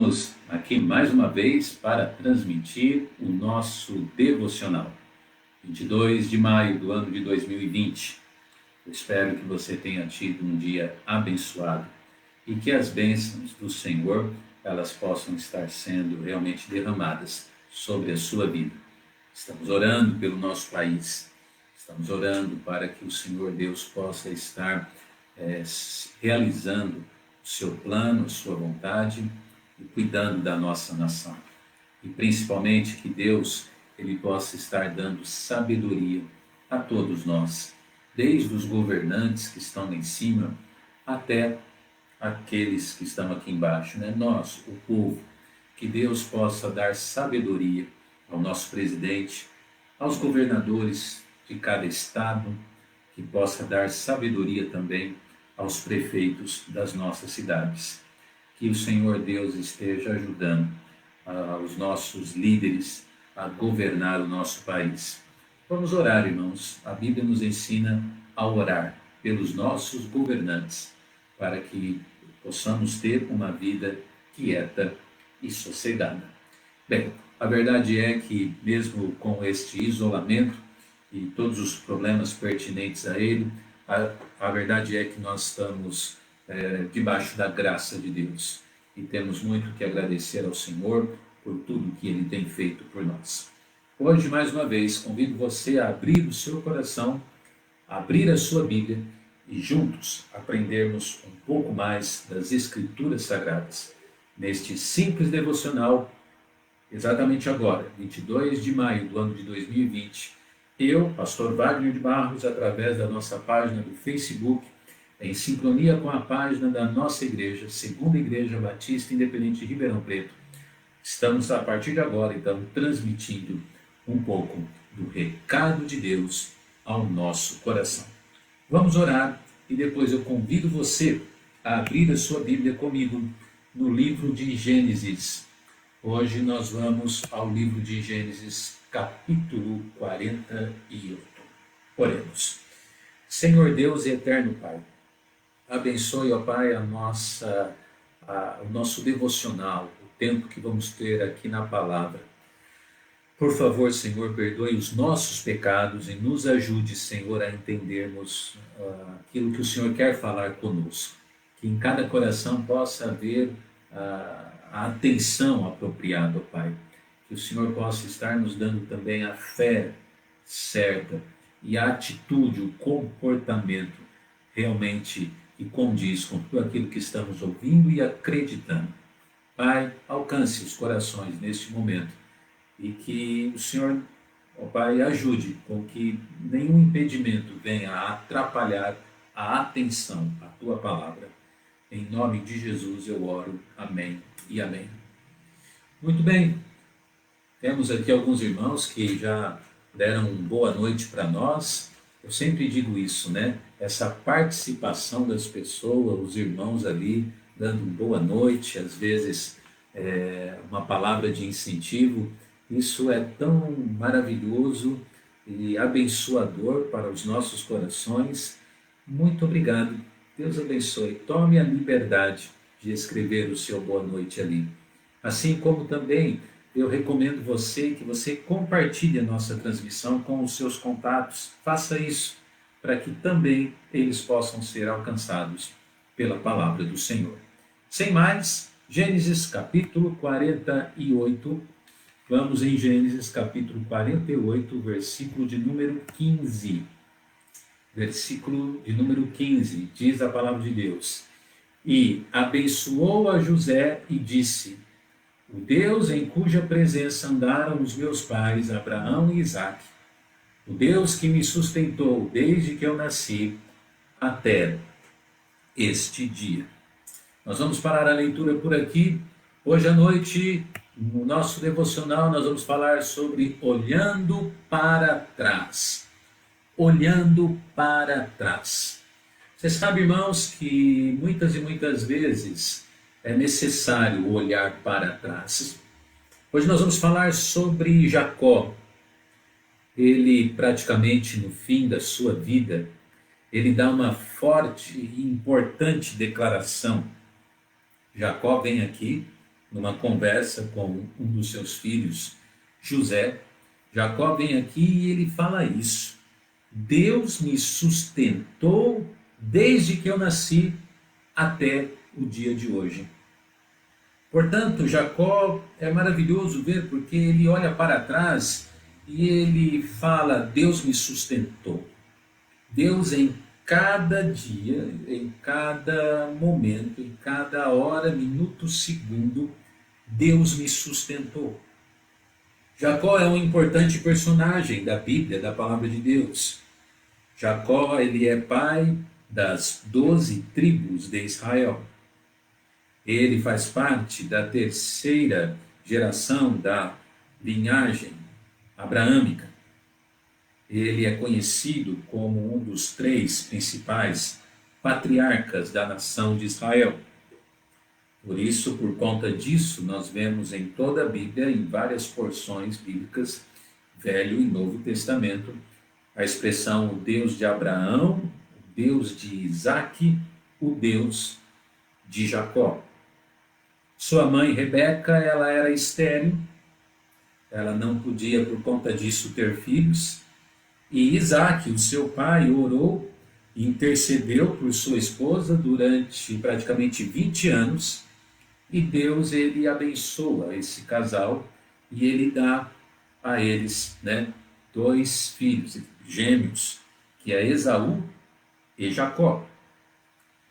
Estamos aqui mais uma vez para transmitir o nosso devocional. 22 de maio do ano de 2020. Eu espero que você tenha tido um dia abençoado e que as bênçãos do Senhor elas possam estar sendo realmente derramadas sobre a sua vida. Estamos orando pelo nosso país. Estamos orando para que o Senhor Deus possa estar realizando o seu plano, a sua vontade e cuidando da nossa nação. E principalmente que Deus ele possa estar dando sabedoria a todos nós, desde os governantes que estão lá em cima até aqueles que estão aqui embaixo, né? Nós, o povo, que Deus possa dar sabedoria ao nosso presidente, aos governadores de cada estado, que possa dar sabedoria também aos prefeitos das nossas cidades. Que o Senhor Deus esteja ajudando os nossos líderes a governar o nosso país. Vamos orar, irmãos. A Bíblia nos ensina a orar pelos nossos governantes, para que possamos ter uma vida quieta e sossegada. Bem, a verdade é que mesmo com este isolamento e todos os problemas pertinentes a ele, a verdade é que nós estamos debaixo da graça de Deus e temos muito que agradecer ao Senhor por tudo que Ele tem feito por nós. Hoje, mais uma vez, convido você a abrir o seu coração, abrir a sua Bíblia e juntos aprendermos um pouco mais das Escrituras Sagradas. Neste simples devocional, exatamente agora, 22 de maio do ano de 2020, eu, pastor Wagner de Barros, através da nossa página do Facebook, em sincronia com a página da nossa igreja, Segunda Igreja Batista Independente de Ribeirão Preto, estamos a partir de agora, então, transmitindo um pouco do recado de Deus ao nosso coração. Vamos orar e depois eu convido você a abrir a sua Bíblia comigo no livro de Gênesis. Hoje nós vamos ao livro de Gênesis, capítulo 48. Oremos. Senhor Deus e eterno Pai, abençoe, ó Pai, o nosso devocional, o tempo que vamos ter aqui na palavra. Por favor, Senhor, perdoe os nossos pecados e nos ajude, Senhor, a entendermos aquilo que o Senhor quer falar conosco. Que em cada coração possa haver a atenção apropriada, ó Pai. Que o Senhor possa estar nos dando também a fé certa e a atitude, o comportamento realmente que condiz com tudo aquilo que estamos ouvindo e acreditando. Pai, alcance os corações neste momento e que o Senhor, ó Pai, ajude com que nenhum impedimento venha a atrapalhar a atenção à Tua palavra. Em nome de Jesus eu oro. Amém e amém. Muito bem, temos aqui alguns irmãos que já deram boa noite para nós. Eu sempre digo isso, né? Essa participação das pessoas, os irmãos ali, dando boa noite, às vezes uma palavra de incentivo, isso é tão maravilhoso e abençoador para os nossos corações. Muito obrigado. Deus abençoe. Tome a liberdade de escrever o seu boa noite ali. Assim como também eu recomendo que você compartilhe a nossa transmissão com os seus contatos. Faça isso para que também eles possam ser alcançados pela palavra do Senhor. Sem mais, Gênesis capítulo 48. Vamos em Gênesis capítulo 48, versículo de número 15. Versículo de número 15, diz a palavra de Deus. E abençoou a José e disse: o Deus em cuja presença andaram os meus pais, Abraão e Isaque, o Deus que me sustentou desde que eu nasci até este dia. Nós vamos parar a leitura por aqui. Hoje à noite, no nosso devocional, nós vamos falar sobre olhando para trás. Olhando para trás. Você sabe, irmãos, que muitas e muitas vezes é necessário olhar para trás. Hoje nós vamos falar sobre Jacó. Ele praticamente no fim da sua vida, ele dá uma forte e importante declaração. Jacó vem aqui numa conversa com um dos seus filhos, José, Jacó vem aqui e ele fala isso. Deus me sustentou desde que eu nasci até o dia de hoje. Portanto, Jacó é maravilhoso ver porque ele olha para trás e ele fala: Deus me sustentou. Deus em cada dia, em cada momento, em cada hora, minuto, segundo, Deus me sustentou. Jacó é um importante personagem da Bíblia, da palavra de Deus. Jacó, ele é pai das 12 tribos de Israel. Ele faz parte da terceira geração da linhagem abraâmica. Ele é conhecido como um dos 3 principais patriarcas da nação de Israel. Por isso, por conta disso, nós vemos em toda a Bíblia, em várias porções bíblicas, Velho e Novo Testamento, a expressão o Deus de Abraão, o Deus de Isaque, o Deus de Jacó. Sua mãe, Rebeca, ela era estéril, ela não podia, por conta disso, ter filhos. E Isaque, o seu pai, orou e intercedeu por sua esposa durante praticamente 20 anos. E Deus, ele abençoa esse casal e ele dá a eles 2 filhos gêmeos, que é Esaú e Jacó.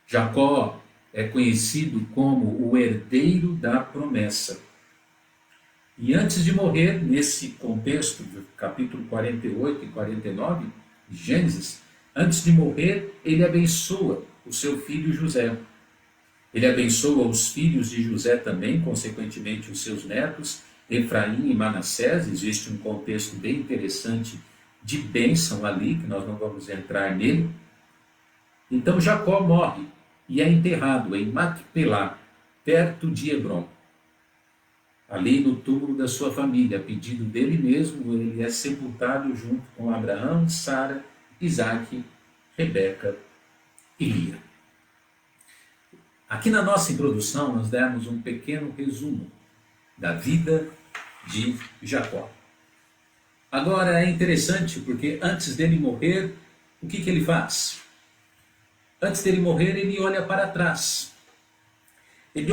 Jacó é conhecido como o herdeiro da promessa. E antes de morrer, nesse contexto, capítulo 48 e 49 de Gênesis, antes de morrer, ele abençoa o seu filho José. Ele abençoa os filhos de José também, consequentemente os seus netos, Efraim e Manassés. Existe um contexto bem interessante de bênção ali, que nós não vamos entrar nele. Então Jacó morre e é enterrado em Macpelá, perto de Hebrom. Ali no túmulo da sua família, a pedido dele mesmo, ele é sepultado junto com Abraão, Sara, Isaque, Rebeca e Lia. Aqui na nossa introdução, nós demos um pequeno resumo da vida de Jacó. Agora é interessante porque antes dele morrer, o que ele faz? Antes dele morrer, ele olha para trás. Ele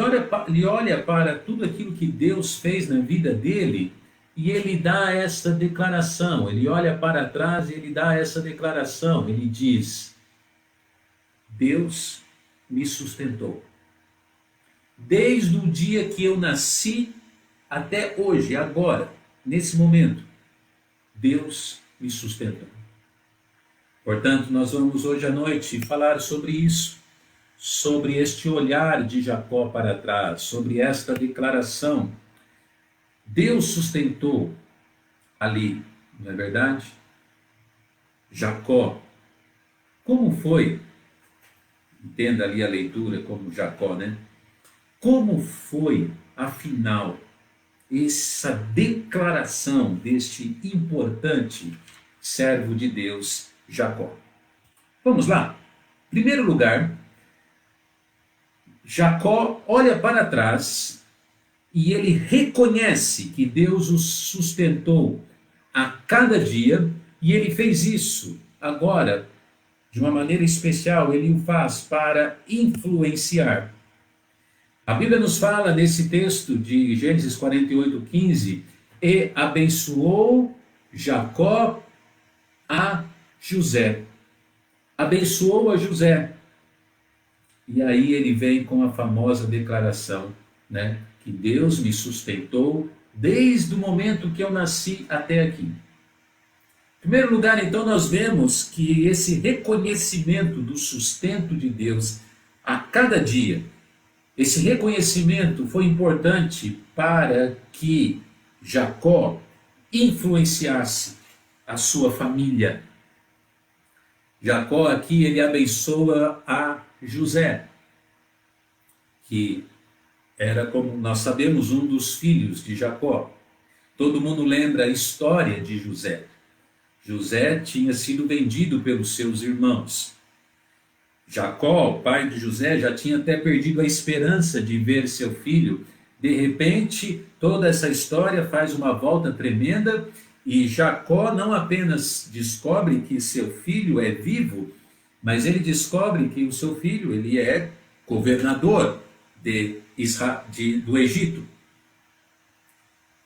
olha para tudo aquilo que Deus fez na vida dele e ele dá essa declaração. Ele olha para trás e ele dá essa declaração. Ele diz: Deus me sustentou. Desde o dia que eu nasci até hoje, agora, nesse momento, Deus me sustentou. Portanto, nós vamos hoje à noite falar sobre isso, sobre este olhar de Jacó para trás, sobre esta declaração. Deus sustentou ali, não é verdade? Jacó, como foi? Entenda ali a leitura como Jacó, né? Como foi, afinal, essa declaração deste importante servo de Deus, Jacó? Vamos lá. Em primeiro lugar, Jacó olha para trás e ele reconhece que Deus o sustentou a cada dia, e ele fez isso agora, de uma maneira especial, ele o faz para influenciar. A Bíblia nos fala nesse texto de Gênesis 48:15, e abençoou Jacó a José. Abençoou a José. E aí ele vem com a famosa declaração, que Deus me sustentou desde o momento que eu nasci até aqui. Em primeiro lugar, então, nós vemos que esse reconhecimento do sustento de Deus a cada dia, esse reconhecimento foi importante para que Jacó influenciasse a sua família. Jacó aqui, ele abençoa a José, que era, como nós sabemos, um dos filhos de Jacó. Todo mundo lembra a história de José. José tinha sido vendido pelos seus irmãos. Jacó, o pai de José, já tinha até perdido a esperança de ver seu filho De repente, toda essa história faz uma volta tremenda e Jacó não apenas descobre que seu filho é vivo, mas ele descobre que o seu filho ele é governador do Egito.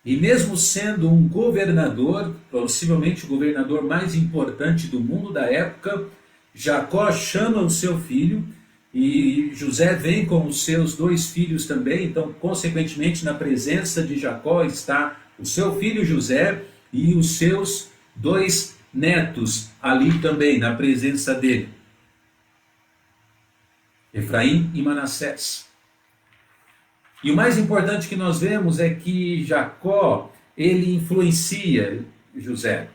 E mesmo sendo um governador, possivelmente o governador mais importante do mundo da época, Jacó chama o seu filho e José vem com os seus 2 filhos também. Então, consequentemente, na presença de Jacó está o seu filho José e os seus 2 netos ali também, na presença dele, Efraim e Manassés. E o mais importante que nós vemos é que Jacó, ele influencia José,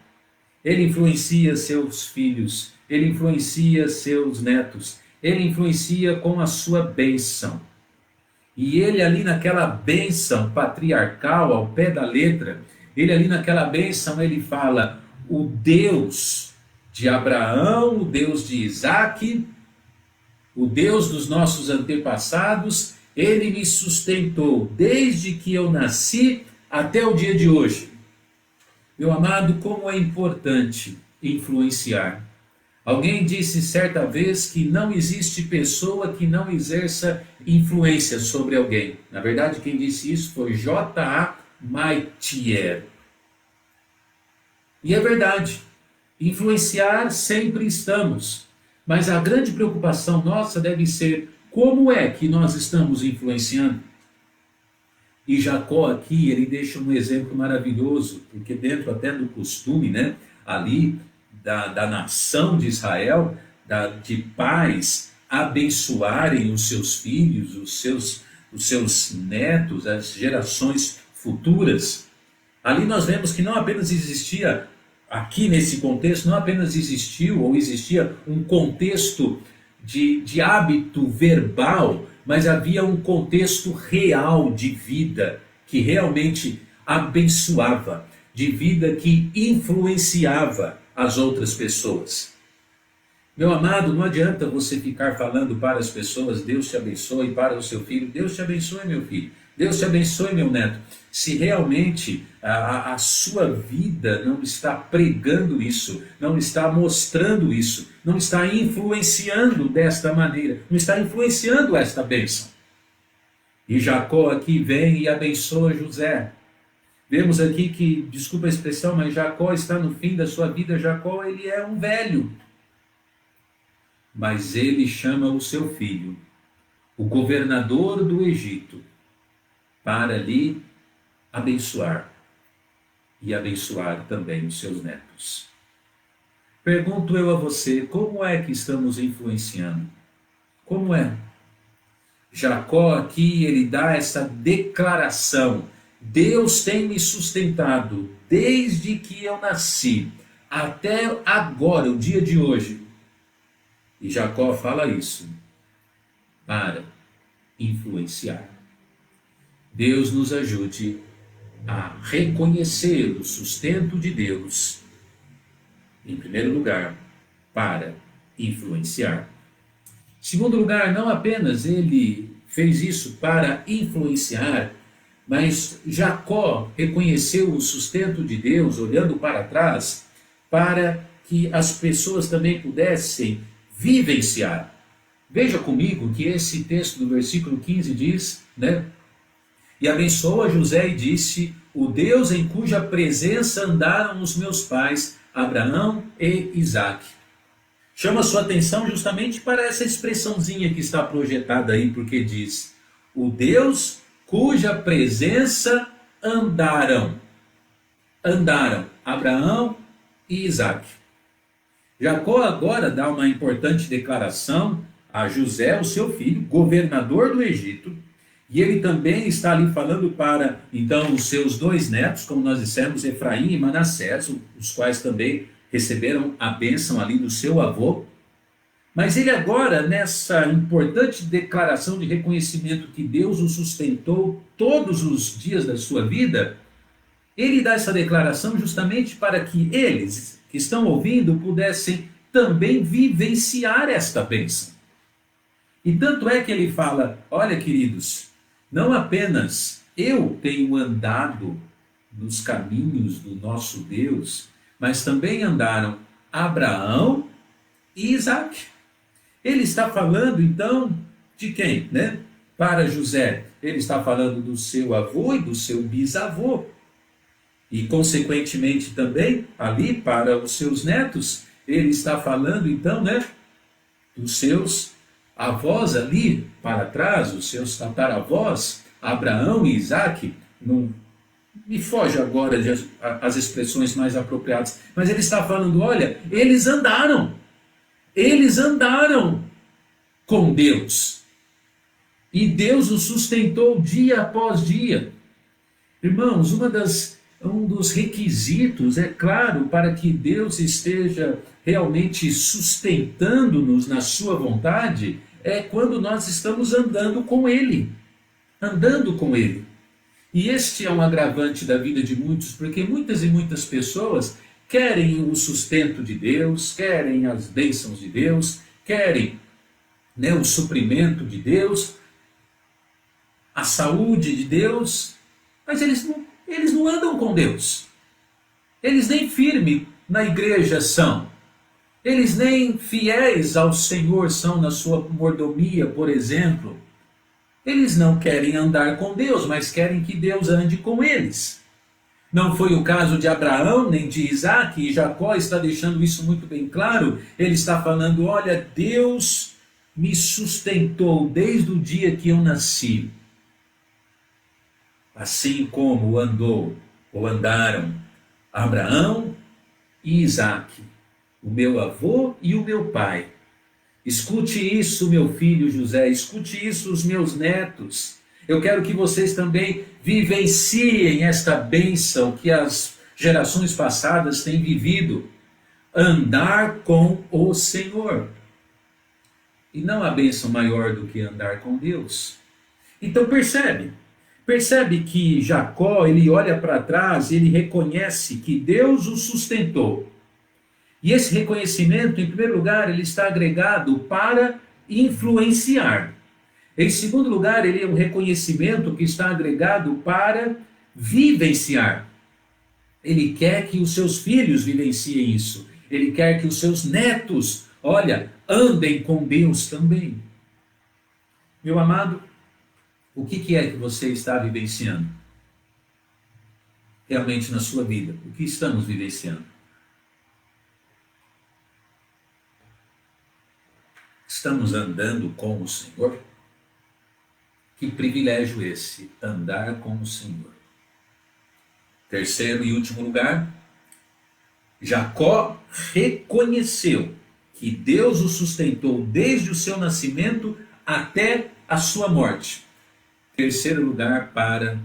ele influencia seus filhos, ele influencia seus netos, ele influencia com a sua bênção. E ele ali naquela bênção patriarcal, ao pé da letra, ele ali naquela bênção, ele fala, o Deus de Abraão, o Deus de Isaque, o Deus dos nossos antepassados, ele me sustentou desde que eu nasci até o dia de hoje. Meu amado, como é importante influenciar. Alguém disse certa vez que não existe pessoa que não exerça influência sobre alguém. Na verdade, quem disse isso foi J.A. Maithier. E é verdade, influenciar sempre estamos. Mas a grande preocupação nossa deve ser como é que nós estamos influenciando? E Jacó aqui, ele deixa um exemplo maravilhoso, porque dentro até do costume, né, ali da nação de Israel, de pais abençoarem os seus filhos, os seus netos, as gerações futuras. Ali nós vemos que não apenas existia, aqui nesse contexto, não apenas existiu ou existia um contexto de hábito verbal, mas havia um contexto real de vida que realmente abençoava, de vida que influenciava as outras pessoas. Meu amado, não adianta você ficar falando para as pessoas, Deus te abençoe, para o seu filho, Deus te abençoe, meu filho, Deus te abençoe, meu neto, se realmente a sua vida não está pregando isso, não está mostrando isso, não está influenciando desta maneira, não está influenciando esta bênção. E Jacó aqui vem e abençoa José. Vemos aqui que, desculpa a expressão, mas Jacó está no fim da sua vida. Jacó, ele é um velho. Mas ele chama o seu filho, o governador do Egito, para lhe abençoar e abençoar também os seus netos. Pergunto eu a você, como é que estamos influenciando? Como é? Jacó aqui, ele dá essa declaração, Deus tem me sustentado desde que eu nasci, até agora, o dia de hoje. E Jacó fala isso para influenciar. Deus nos ajude a reconhecer o sustento de Deus, em primeiro lugar, para influenciar. Em segundo lugar, não apenas ele fez isso para influenciar, mas Jacó reconheceu o sustento de Deus, olhando para trás, para que as pessoas também pudessem vivenciar. Veja comigo que esse texto do versículo 15 diz, né? E abençoou a José e disse, o Deus em cuja presença andaram os meus pais, Abraão e Isaque. Chama a sua atenção justamente para essa expressãozinha que está projetada aí, porque diz, o Deus cuja presença andaram. Andaram Abraão e Isaque. Jacó agora dá uma importante declaração a José, o seu filho, governador do Egito, e ele também está ali falando para, então, os seus 2 netos, como nós dissemos, Efraim e Manassés, os quais também receberam a bênção ali do seu avô. Mas ele agora, nessa importante declaração de reconhecimento que Deus o sustentou todos os dias da sua vida, ele dá essa declaração justamente para que eles, que estão ouvindo, pudessem também vivenciar esta bênção. E tanto é que ele fala, olha queridos, não apenas Eu tenho andado nos caminhos do nosso Deus, mas também andaram Abraão e Isaac. Ele está falando então de quem, né? Para José, ele está falando do seu avô e do seu bisavô. E, consequentemente, também, ali para os seus netos, ele está falando, então, né, dos seus avós ali para trás, os seus tataravós, Abraão e Isaac. Não me foge agora as expressões mais apropriadas, mas ele está falando, olha, eles andaram com Deus. E Deus os sustentou dia após dia. Irmãos, um dos requisitos, é claro, para que Deus esteja realmente sustentando-nos na sua vontade, é quando nós estamos andando com Ele. Andando com Ele. E este é um agravante da vida de muitos, porque muitas e muitas pessoas querem o sustento de Deus, querem as bênçãos de Deus, querem, né, o suprimento de Deus, a saúde de Deus, mas eles não andam com Deus. Eles nem firmes na igreja são. Eles nem fiéis ao Senhor são na sua mordomia, por exemplo. Eles não querem andar com Deus, mas querem que Deus ande com eles. Não foi o caso de Abraão, nem de Isaac, e Jacó está deixando isso muito bem claro. Ele está falando, olha, Deus me sustentou desde o dia que eu nasci. Assim como andou ou andaram Abraão e Isaac, o meu avô e o meu pai. Escute isso, meu filho José, escute isso, os meus netos. Eu quero que vocês também vivenciem esta bênção que as gerações passadas têm vivido. Andar com o Senhor. E não há bênção maior do que andar com Deus. Então percebe que Jacó, ele olha para trás e ele reconhece que Deus o sustentou. E esse reconhecimento, em primeiro lugar, ele está agregado para influenciar. Em segundo lugar, ele é um reconhecimento que está agregado para vivenciar. Ele quer que os seus filhos vivenciem isso. Ele quer que os seus netos, olha, andem com Deus também. Meu amado, o que é que você está vivenciando? Realmente na sua vida, o que estamos vivenciando? Estamos andando com o Senhor? Que privilégio esse, andar com o Senhor. Terceiro e último lugar, Jacó reconheceu que Deus o sustentou desde o seu nascimento até a sua morte. Terceiro lugar, para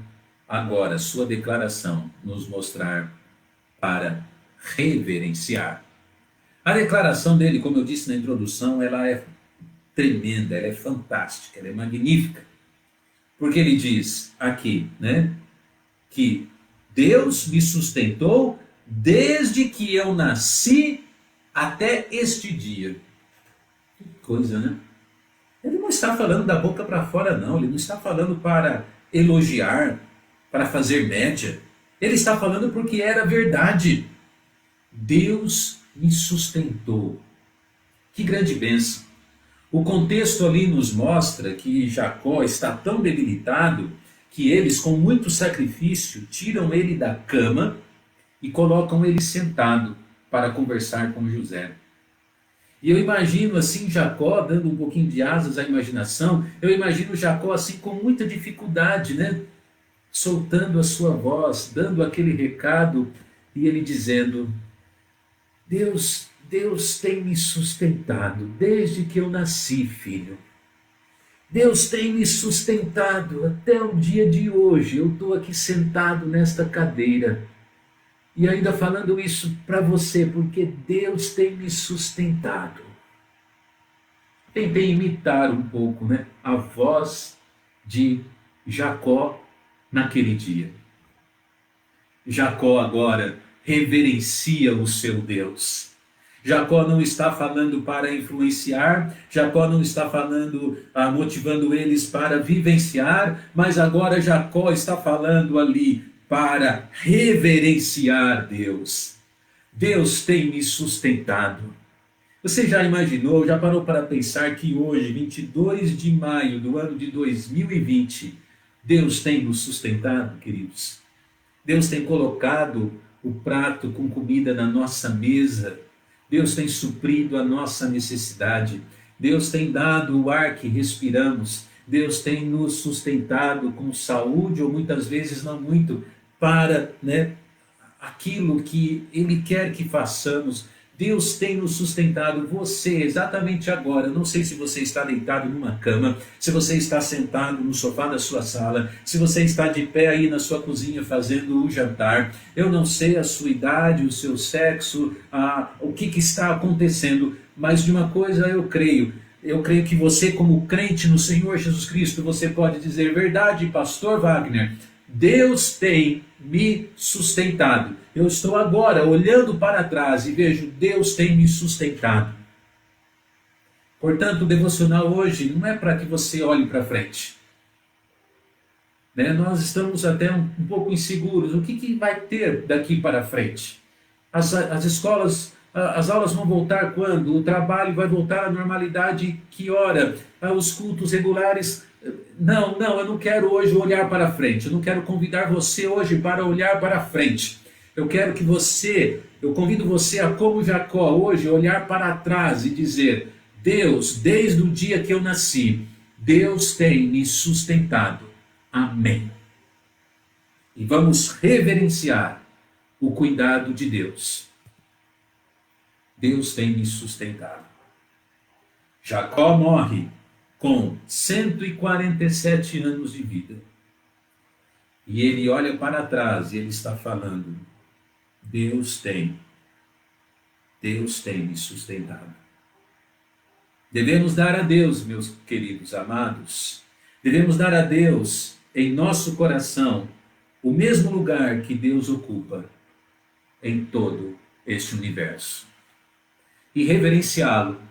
agora, sua declaração nos mostrar para reverenciar. A declaração dele, como eu disse na introdução, ela é tremenda, ela é fantástica, ela é magnífica. Porque ele diz aqui, né, que Deus me sustentou desde que eu nasci até este dia. Que coisa, né? Ele não está falando da boca para fora, não. Ele não está falando para elogiar, para fazer média. Ele está falando porque era verdade. Deus me sustentou. Que grande bênção. O contexto ali nos mostra que Jacó está tão debilitado que eles, com muito sacrifício, tiram ele da cama e colocam ele sentado para conversar com José. E eu imagino assim Jacó, dando um pouquinho de asas à imaginação, eu imagino Jacó assim com muita dificuldade, né? Soltando a sua voz, dando aquele recado e ele dizendo: Deus tem me sustentado desde que eu nasci, filho. Deus tem me sustentado até o dia de hoje. Eu estou aqui sentado nesta cadeira. E ainda falando isso para você, porque Deus tem me sustentado. Tentei imitar um pouco, né, a voz de Jacó naquele dia. Jacó agora reverencia o seu Deus. Jacó não está falando para influenciar, Jacó não está falando, motivando eles para vivenciar, mas agora Jacó está falando ali para reverenciar Deus. Deus tem me sustentado. Você já imaginou, já parou para pensar que hoje, 22 de maio do ano de 2020, Deus tem nos sustentado, queridos? Deus tem colocado o prato com comida na nossa mesa. Deus tem suprido a nossa necessidade. Deus tem dado o ar que respiramos. Deus tem nos sustentado com saúde, ou muitas vezes não muito, para aquilo que Ele quer que façamos. Deus tem nos sustentado, você exatamente agora. Eu não sei se você está deitado numa cama, se você está sentado no sofá da sua sala, se você está de pé aí na sua cozinha fazendo o jantar. Eu não sei a sua idade, o seu sexo, o que está acontecendo, mas de uma coisa eu creio. Eu creio que você, como crente no Senhor Jesus Cristo, você pode dizer: verdade, pastor Wagner, Deus tem me sustentado. Eu estou agora olhando para trás e vejo: Deus tem me sustentado. Portanto, o devocional hoje não é para que você olhe para frente. Nós estamos até um pouco inseguros. O que vai ter daqui para frente? As escolas, as aulas vão voltar quando? O trabalho vai voltar à normalidade que hora? Os cultos regulares. Não, eu não quero hoje olhar para frente. Eu não quero convidar você hoje para olhar para frente. Eu convido você a, como Jacó, hoje olhar para trás e dizer: Deus, desde o dia que eu nasci, Deus tem me sustentado. Amém. E vamos reverenciar o cuidado de Deus. Deus tem me sustentado. Jacó morre com 147 anos de vida. E ele olha para trás e ele está falando: Deus tem me sustentado. Devemos dar a Deus, meus queridos amados, devemos dar a Deus em nosso coração o mesmo lugar que Deus ocupa em todo este universo. E reverenciá-lo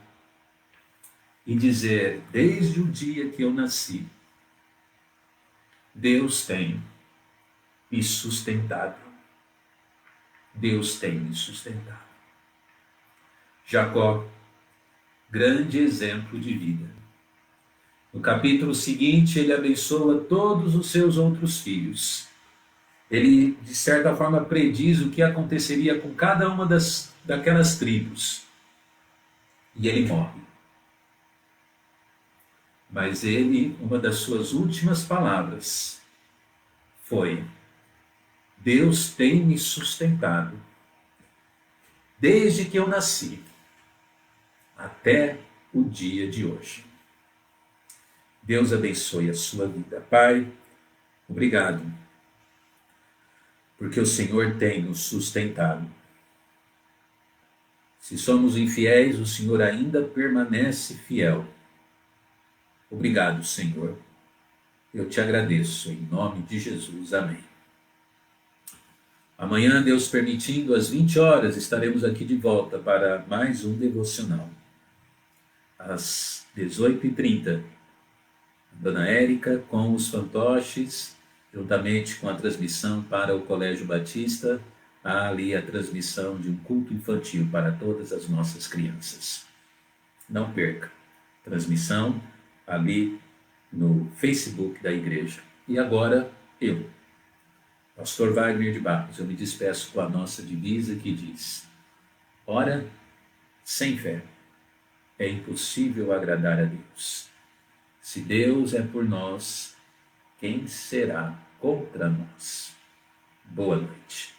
e dizer: desde o dia que eu nasci, Deus tem me sustentado. Deus tem me sustentado. Jacó, grande exemplo de vida. No capítulo seguinte, ele abençoa todos os seus outros filhos. Ele, de certa forma, prediz o que aconteceria com cada uma daquelas tribos. E ele morre. Mas ele, uma das suas últimas palavras foi: Deus tem me sustentado desde que eu nasci até o dia de hoje. Deus abençoe a sua vida. Pai, obrigado, porque o Senhor tem nos sustentado. Se somos infiéis, o Senhor ainda permanece fiel. Obrigado, Senhor. Eu te agradeço, em nome de Jesus. Amém. Amanhã, Deus permitindo, às 20 horas, estaremos aqui de volta para mais um devocional. Às 18h30, Dona Érica com os fantoches, juntamente com a transmissão para o Colégio Batista, há ali a transmissão de um culto infantil para todas as nossas crianças. Não perca, transmissão ali no Facebook da igreja. E agora eu, Pastor Wagner de Barros, eu me despeço com a nossa divisa que diz: ora, sem fé é impossível agradar a Deus. Se Deus é por nós, quem será contra nós? Boa noite.